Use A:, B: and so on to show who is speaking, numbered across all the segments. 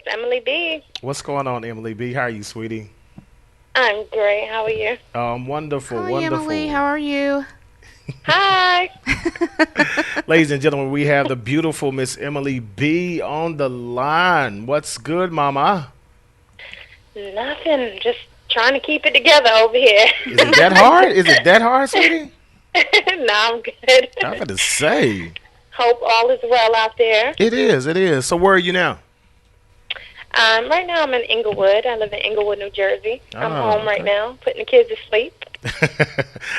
A: Emily B.
B: What's going on, Emily B? How are you, sweetie?
A: I'm great. How are you?
B: Wonderful,
C: Hi, Emily.
B: wonderful.
C: How are you?
A: Hi.
B: Ladies and gentlemen, we have the beautiful Miss Emily B on the line. What's good, Mama?
A: Nothing. Just trying to keep it together over here.
B: Is it that hard? Is it that hard, sweetie?
A: No, I'm good.
B: I'm going to say.
A: Hope all is well out there.
B: It is, it is. So where are you now?
A: Right now I'm in Inglewood. I live in Inglewood, New Jersey. I'm
B: Oh,
A: home right
B: okay.
A: now, putting the kids to sleep.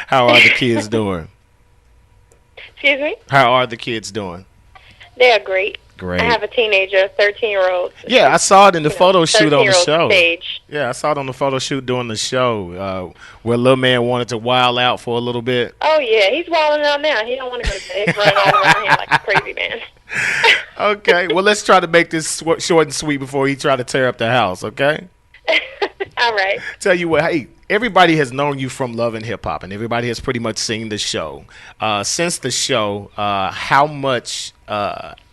B: How are the kids doing?
A: Excuse me?
B: How are the kids doing?
A: They are great. I
B: Great.
A: have a teenager, 13-year-old.
B: Yeah, I saw it in the photo shoot on the
A: 13-year-old
B: show.
A: stage.
B: Yeah, I saw it on the photo shoot during the show where little man wanted to wild out for a little bit.
A: Oh, yeah. He's wilding out now. He don't want to go to bed. He's running all around here like a crazy man.
B: Okay, well, let's try to make this short and sweet before he try to tear up the house, okay?
A: All right.
B: Tell you what, hey, everybody has known you from Love and Hip Hop, and everybody has pretty much seen the show. Since the show, how much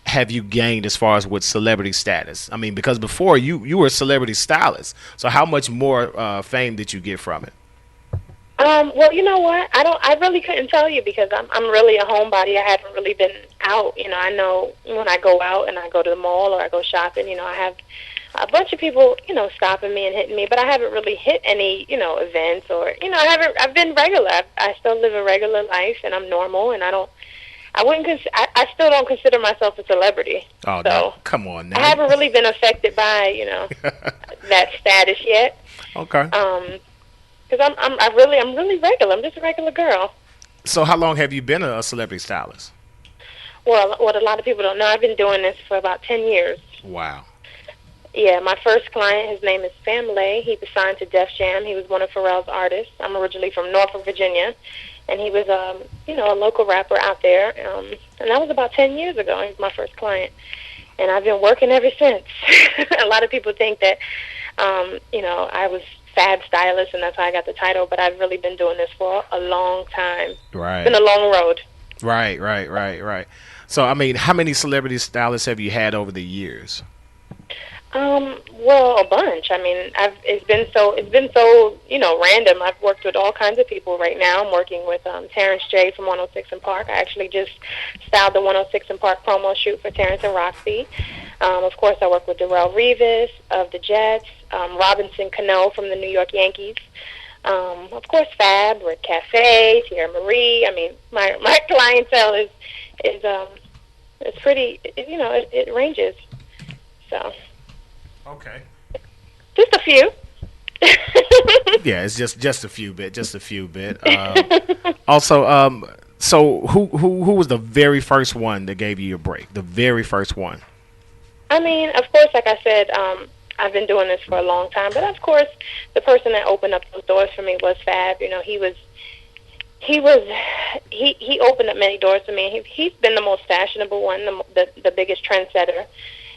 B: have you gained as far as with celebrity status? I mean, because before you were a celebrity stylist, so how much more fame did you get from it?
A: Well, you know what? I really couldn't tell you because I'm really a homebody. I haven't really been out. I know when I go out and I go to the mall or I go shopping, I have a bunch of people, stopping me and hitting me, but I haven't really hit any, events or, I've been regular. I still live a regular life and I'm normal and I still don't consider myself a celebrity.
B: Oh,
A: So
B: no, come on
A: I
B: now.
A: haven't really been affected by, that status yet.
B: Okay.
A: Because I'm really regular. I'm just a regular girl.
B: So how long have you been a celebrity stylist?
A: Well, what a lot of people don't know, I've been doing this for about 10 years.
B: Wow.
A: Yeah, my first client, his name is Sam Lay. He was signed to Def Jam. He was one of Pharrell's artists. I'm originally from Norfolk, Virginia, and he was, a local rapper out there. And that was about 10 years ago. He was my first client, and I've been working ever since. A lot of people think that, I was fad stylist, and that's how I got the title. But I've really been doing this for a long time.
B: Right.
A: It's been a long road.
B: Right. So, I mean, how many celebrity stylists have you had over the years?
A: Well, a bunch. I mean, it's been so random. I've worked with all kinds of people. Right now, I'm working with Terrence J from 106 and Park. I actually just styled the 106 and Park promo shoot for Terrence and Roxy. Of course, I work with Rivas of the Jets, Robinson Cano from the New York Yankees. Of course, Fab, Red Cafe, Tierra Marie. I mean, my clientele is it's pretty. It ranges. So.
B: Okay.
A: Just a few.
B: Yeah, it's just a few bit. Also, so who was the very first one that gave you your break? The very first one.
A: I mean, of course, like I said, I've been doing this for a long time, but of course, the person that opened up those doors for me was Fab. He opened up many doors for me. He's been the most fashionable one, the biggest trendsetter.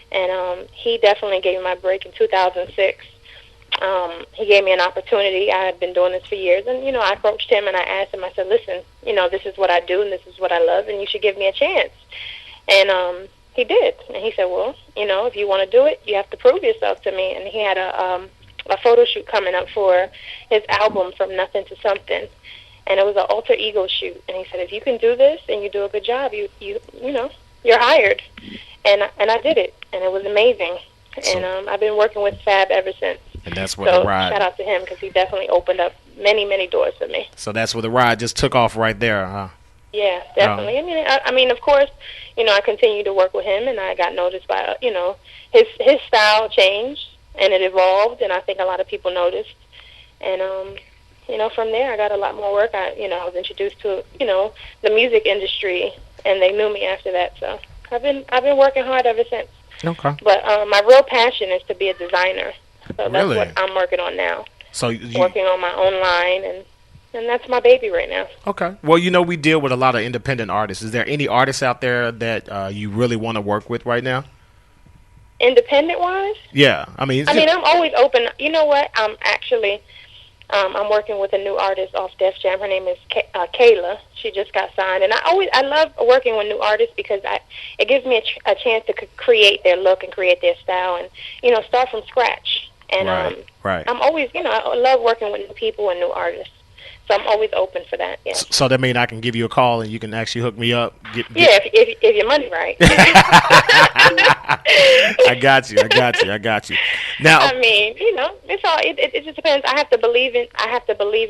A: And he definitely gave me my break in 2006. He gave me an opportunity. I had been doing this for years. And, I approached him and I asked him, I said, listen, this is what I do and this is what I love and you should give me a chance. And he did. And he said, well, if you want to do it, you have to prove yourself to me. And he had a photo shoot coming up for his album, From Nothing to Something. And it was an alter ego shoot. And he said, if you can do this and you do a good job, you're hired. And I did it, and it was amazing. And I've been working with Fab ever since.
B: And that's where
A: so
B: the ride.
A: Shout out to him because he definitely opened up many, many doors for me.
B: So that's where the ride just took off right there, huh?
A: Yeah, definitely. I mean, of course, I continued to work with him, and I got noticed by, his style changed and it evolved, and I think a lot of people noticed. And from there, I got a lot more work. I was introduced to the music industry, and they knew me after that. So. I've been working hard ever since.
B: Okay.
A: But my real passion is to be a designer. So that's
B: Really?
A: what I'm working on now.
B: So
A: working on my own line, and that's my baby right now.
B: Okay. Well, we deal with a lot of independent artists. Is there any artists out there that you really want to work with right now?
A: Independent wise?
B: Yeah. I mean,
A: I'm always open. You know what? I'm working with a new artist off Def Jam. Her name is Kayla. She just got signed, and I love working with new artists because it gives me a chance to create their look and create their style, and start from scratch. And
B: right.
A: I'm always I love working with new people and new artists. So I'm always open for that. Yeah.
B: So that means I can give you a call and you can actually hook me up.
A: Yeah, if your money right.
B: I got you. Now,
A: I mean, it's all. It just depends. I have to believe in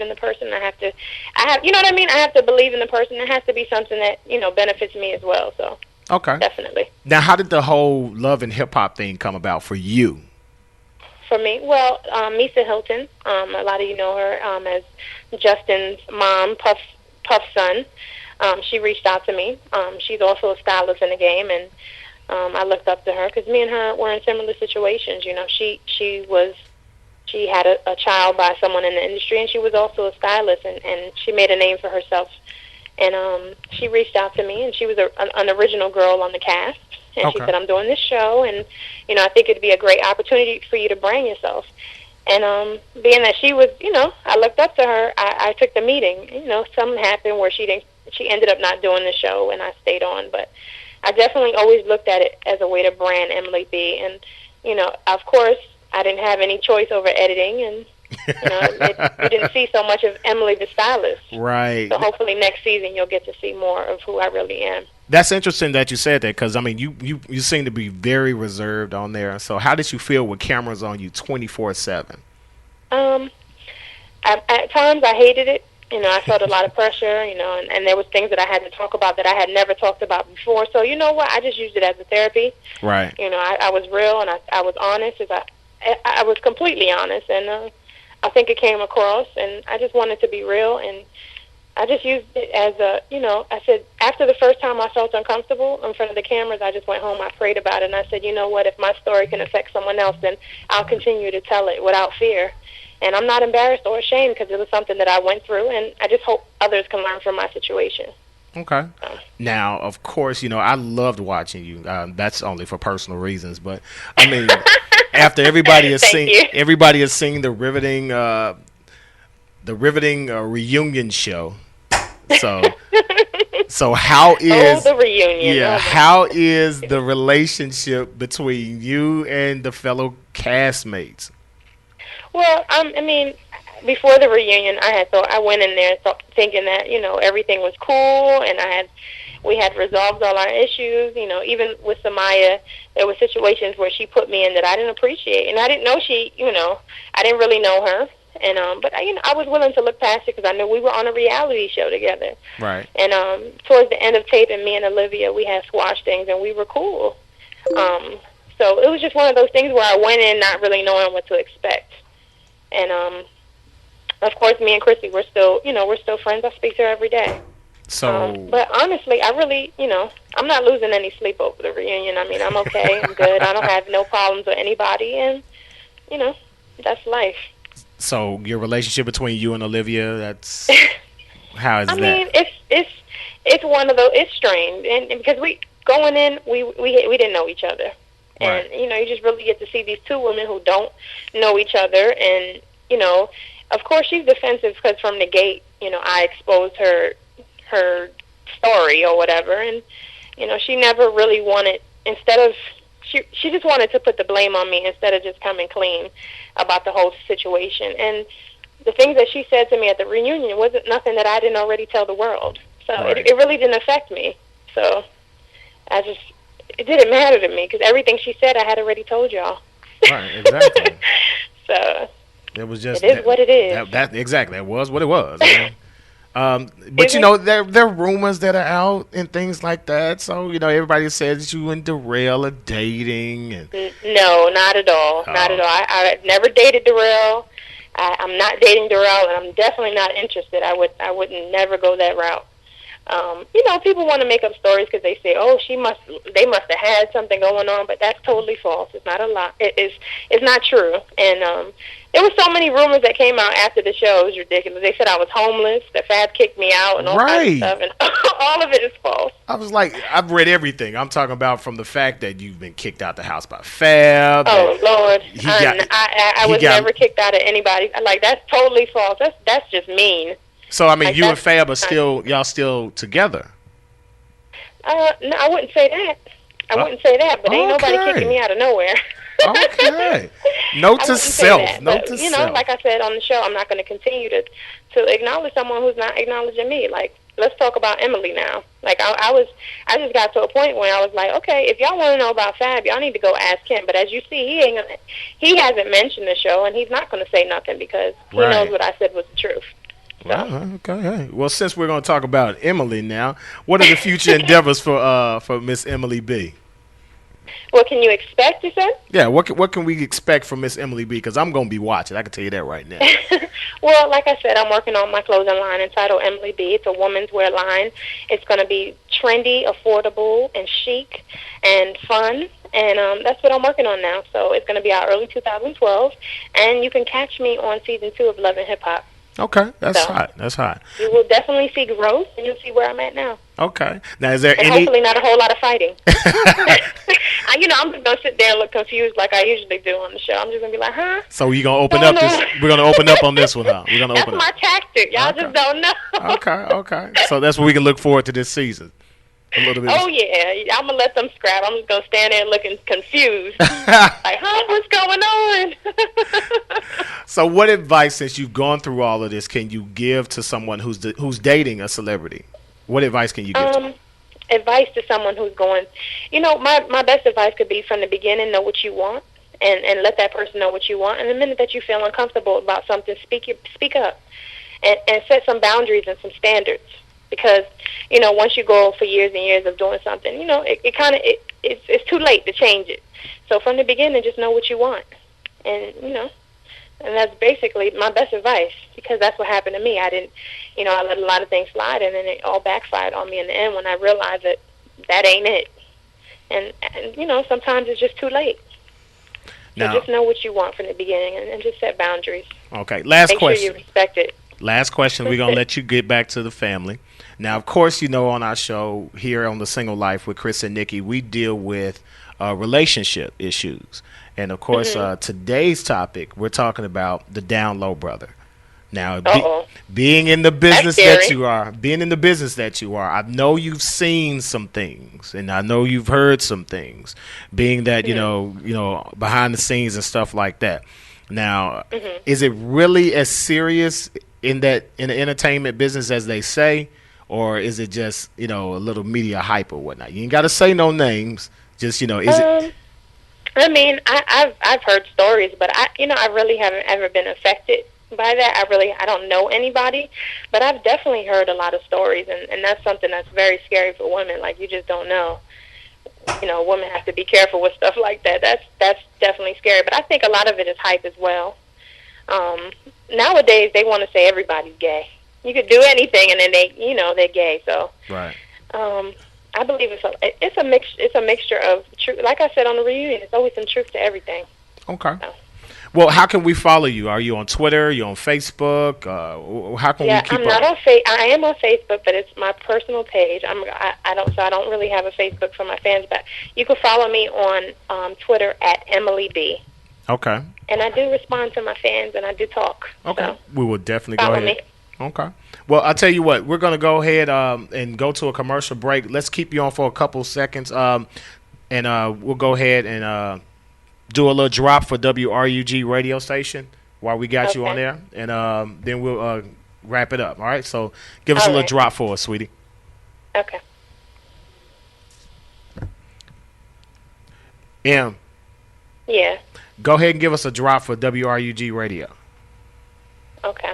A: the person. I have, you know what I mean. I have to believe in the person. It has to be something that benefits me as well. So.
B: Okay.
A: Definitely.
B: Now, how did the whole love and hip hop thing come about for you?
A: For me, well, Misa Hilton, a lot of you know her as Justin's mom, Puff's son. She reached out to me. She's also a stylist in the game, and I looked up to her because me and her were in similar situations. She had a child by someone in the industry, and she was also a stylist, and she made a name for herself. And she reached out to me, and she was an original girl on the cast. And She said, I'm doing this show, and, I think it'd be a great opportunity for you to brand yourself. And being that she was, I looked up to her, I took the meeting. Something happened where she ended up not doing the show, and I stayed on. But I definitely always looked at it as a way to brand Emily B. And, of course, I didn't have any choice over editing, and, you didn't see so much of Emily the stylist.
B: Right.
A: So hopefully next season you'll get to see more of who I really am.
B: That's interesting that you said that because, I mean, you seem to be very reserved on there. So how did you feel with cameras on you 24/7?
A: At times I hated it. I felt a lot of pressure, and there was things that I had to talk about that I had never talked about before. So you know what? I just used it as a therapy.
B: Right.
A: I was real and I was honest. I was completely honest, and I think it came across, and I just wanted to be real, and I just used it as I said, after the first time I felt uncomfortable in front of the cameras, I just went home, I prayed about it, and I said, you know what, if my story can affect someone else, then I'll continue to tell it without fear. And I'm not embarrassed or ashamed because it was something that I went through, and I just hope others can learn from my situation.
B: Okay. Now, of course, I loved watching you. That's only for personal reasons, but I mean, after everybody has seen the riveting reunion show. So how is
A: the reunion?
B: Yeah, how is the relationship between you and the fellow castmates?
A: Well, I mean, before the reunion, I went in there thinking that everything was cool, and we had resolved all our issues. Even with Samaya, there were situations where she put me in that I didn't appreciate, and I didn't know I didn't really know her. And but I was willing to look past it because I knew we were on a reality show together.
B: Right.
A: And towards the end of taping, me and Olivia, we had squash things, and we were cool. So it was just one of those things where I went in not really knowing what to expect. And of course, me and Chrissy, we're still friends. I speak to her every day.
B: So,
A: but honestly, I really, I'm not losing any sleep over the reunion. I mean, I'm okay. I'm good. I don't have no problems with anybody, and that's life.
B: So your relationship between you and Olivia, that's how is that? I
A: mean, it's one of those. It's strange, and because we didn't know each other,
B: right.
A: And you just really get to see these two women who don't know each other, and of course she's defensive because from the gate, I exposed her story or whatever, and she never really wanted. Instead of she just wanted to put the blame on me instead of just coming clean about the whole situation. And the things that she said to me at the reunion wasn't nothing that I didn't already tell the world. So
B: right.
A: it really didn't affect me. So it didn't matter to me because everything she said I had already told y'all.
B: Right, exactly.
A: So
B: it was just
A: it is what it is.
B: That exactly, it was what it was. But there are rumors that are out and things like that. So everybody says you and Darrell are dating. And
A: no, not at all. Not at all. I never dated Darrell. I'm not dating Darrell, and I'm definitely not interested. I wouldn't never go that route. People want to make up stories because they say, "Oh, they must have had something going on," but that's totally false. It's not a lie. It's not true. And there were so many rumors that came out after the show. It was ridiculous. They said I was homeless. That Fab kicked me out and all kinds of stuff. And all of it is false.
B: I was like, I've read everything. I'm talking about from the fact that you've been kicked out the house by Fab.
A: Oh Lord, I
B: he
A: was
B: got.
A: never kicked out of anybody. Like that's totally false. That's just mean.
B: So I mean,
A: Like,
B: you and Fab are y'all still together.
A: No, I wouldn't say that. I wouldn't say that. But ain't nobody kicking me out of nowhere.
B: Okay. Note to self. Note to self.
A: Like I said on the show, I'm not going to continue to acknowledge someone who's not acknowledging me. Like, let's talk about Emily now. Like, I just got to a point where I was like, okay, if y'all want to know about Fab, y'all need to go ask him. But as you see, he hasn't mentioned the show, and he's not going to say nothing because he knows what I said was the truth. So.
B: Well, okay. Well, since we're going to talk about Emily now, what are the future endeavors for Miss Emily B?
A: What can you expect, you said?
B: Yeah, what can we expect from Miss Emily B? Because I'm going to be watching. I can tell you that right now.
A: Well, like I said, I'm working on my clothing line entitled Emily B. It's a women's wear line. It's going to be trendy, affordable, and chic, and fun. And that's what I'm working on now. So it's going to be out early 2012. And you can catch me on Season 2 of Love and Hip Hop.
B: Okay, that's hot. That's hot.
A: You will definitely see growth, and you'll see where I'm at now.
B: Okay. Now, is there
A: and
B: any...
A: hopefully not a whole lot of fighting. I'm just going to sit there and look confused like I usually do on the show. I'm just going to be like, huh?
B: So we're going to open up this... We're going to open up on this one, huh? We're going to open up.
A: That's my tactic. Y'all just don't know.
B: Okay. So that's what we can look forward to this season. A little bit.
A: Oh, yeah. I'm going to let them scrap. I'm just going to stand there looking confused. Like, huh? What's going on?
B: So what advice, since you've gone through all of this, can you give to someone who's dating a celebrity? What advice can you give to them?
A: Advice to someone who's going, my best advice could be from the beginning, know what you want, and let that person know what you want. And the minute that you feel uncomfortable about something, speak up and set some boundaries and some standards. Because, once you go for years and years of doing something, it's too late to change it. So from the beginning, just know what you want. And, and that's basically my best advice, because that's what happened to me. I didn't, I let a lot of things slide, and then it all backfired on me in the end when I realized that ain't it. And sometimes it's just too late. So just know what you want from the beginning and just set boundaries.
B: Okay, last question.
A: Make sure you respect it.
B: Last question. We're going to let you get back to the family. Now, of course, on our show here on The Single Life with Chris and Nikki, we deal with relationship issues. And, of course, today's topic, we're talking about the down low brother. Now, being in the business that you are, I know you've seen some things, and I know you've heard some things, being that, behind the scenes and stuff like that. Now, is it really as serious in the entertainment business as they say, or is it just, a little media hype or whatnot? You ain't got to say no names. Just, is it...
A: I mean, I've heard stories, but I really haven't ever been affected by that. I don't know anybody, but I've definitely heard a lot of stories, and that's something that's very scary for women. Like, you just don't know. Women have to be careful with stuff like that. That's definitely scary, but I think a lot of it is hype as well. Nowadays, they want to say everybody's gay. You could do anything, and then they're gay. So,
B: right.
A: I believe it's a mixture of truth. Like I said on the reunion, it's always some truth to everything.
B: Okay. So. Well, how can we follow you? Are you on Twitter? Are you on Facebook? How can we keep up?
A: I'm not on I am on Facebook, but it's my personal page. I don't really have a Facebook for my fans, but you can follow me on Twitter at Emily B.
B: Okay.
A: And I do respond to my fans, and I do talk.
B: Okay. So
A: we
B: will definitely go ahead. Me. Okay. Well, I'll tell you what. We're going to go ahead and go to a commercial break. Let's keep you on for a couple seconds, and we'll go ahead and do a little drop for WRUG radio station while we got you on there, and then we'll wrap it up. All right? So give us a little drop for us, sweetie.
A: Okay.
B: M.
A: Yeah.
B: Go ahead and give us a drop for WRUG radio.
A: Okay.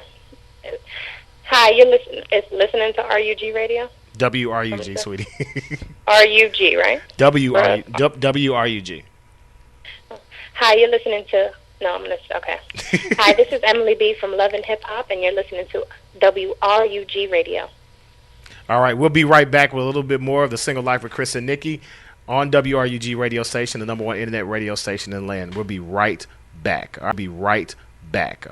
A: Hi, you're listening to RUG radio?
B: WRUG, sweetie.
A: RUG, right?
B: WRUG.
A: Hi, you're listening to... No, I'm going to... Okay. Hi, this is Emily B. from Love and Hip Hop, and you're listening to WRUG radio.
B: All right, we'll be right back with a little bit more of The Single Life with Chris and Nikki on WRUG radio station, the #1 internet radio station in the land. We'll be right back. I'll be right back.